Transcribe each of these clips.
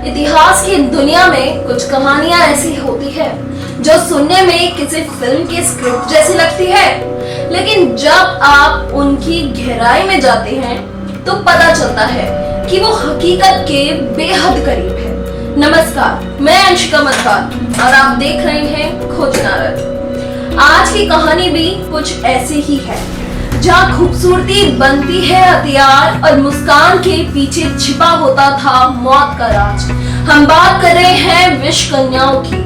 इतिहास की दुनिया में कुछ कहानियां ऐसी होती है जो सुनने में किसी फिल्म की स्क्रिप्ट जैसी लगती है, लेकिन जब आप उनकी गहराई में जाते हैं तो पता चलता है कि वो हकीकत के बेहद करीब है। नमस्कार, मैं अंशिका मतवार और आप देख रहे हैं खोजनारद। आज की कहानी भी कुछ ऐसी ही है, जहाँ खूबसूरती बनती है हथियार और मुस्कान के पीछे छिपा होता था मौत का राज। हम बात कर रहे हैं विष कन्याओं की,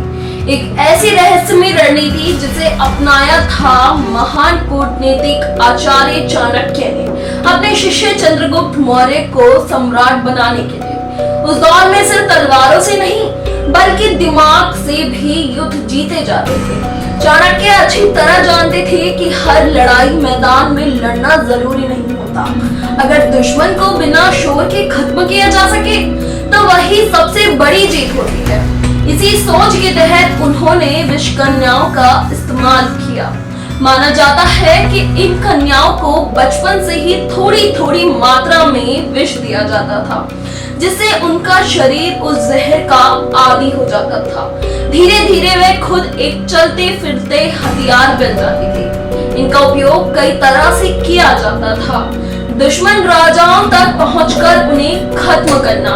एक ऐसी रहस्यमय रणनीति जिसे अपनाया था महान कूटनीतिक आचार्य चाणक्य ने अपने शिष्य चंद्रगुप्त मौर्य को सम्राट बनाने के लिए। उस दौर में सिर्फ तलवारों से नहीं बल्कि दिमाग से भी युद्ध जीते जाते थे। चाणक्य अच्छी तरह जानते थे कि हर लड़ाई मैदान में लड़ना जरूरी नहीं होता। अगर दुश्मन को बिना शोर के खत्म किया जा सके तो वही सबसे बड़ी जीत होती है। इसी सोच के तहत उन्होंने विष कन्याओं का इस्तेमाल किया। माना जाता है कि इन कन्याओं को बचपन से ही थोड़ी थोड़ी मात्रा में विष दिया जाता था, जिससे उनका शरीर उस जहर का आदी हो जाता था। धीरे धीरे वे खुद एक चलते फिरते हथियार बन जाती थी। इनका उपयोग कई तरह से किया जाता था। दुश्मन राजाओं तक पहुंचकर उन्हें खत्म करना,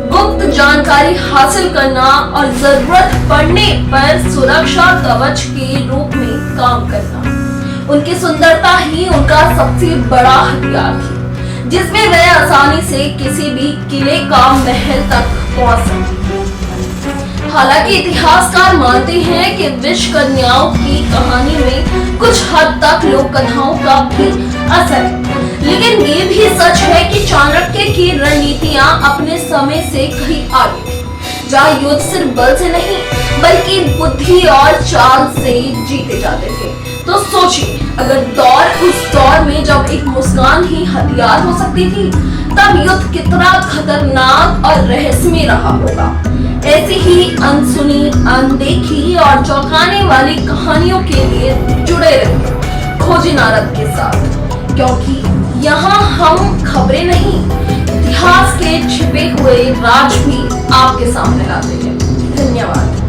गुप्त जानकारी हासिल करना और जरूरत पड़ने पर सुरक्षा कवच के रूप में काम करना। उनकी सुंदरता ही उनका सबसे बड़ा हथियार थी, जिसमें वह आसानी से किसी भी किले का महल तक पहुंच सकती थी। हालांकि इतिहासकार मानते हैं कि विष कन्याओं की कहानी में कुछ हद तक लोक कथाओं का भी असर है, लेकिन ये भी सच है कि चाणक्य की रणनीतियां अपने समय से कहीं आगे थी, जहाँ युद्ध सिर्फ बल से नहीं बल्कि बुद्धि और चाल से जीते जाते थे। तो सोचिए, अगर उस दौर में जब एक मुस्कान ही हथियार हो सकती थी, तब युद्ध कितना खतरनाक और रहस्यमय रहा होगा। ऐसी ही अनसुनी, अनदेखी और चौंकाने वाली कहानियों के लिए जुड़े रहिए खोजनारद के साथ, क्योंकि यहाँ हम खबरें नहीं, इतिहास के छिपे हुए राज भी आपके सामने लाते हैं। धन्यवाद।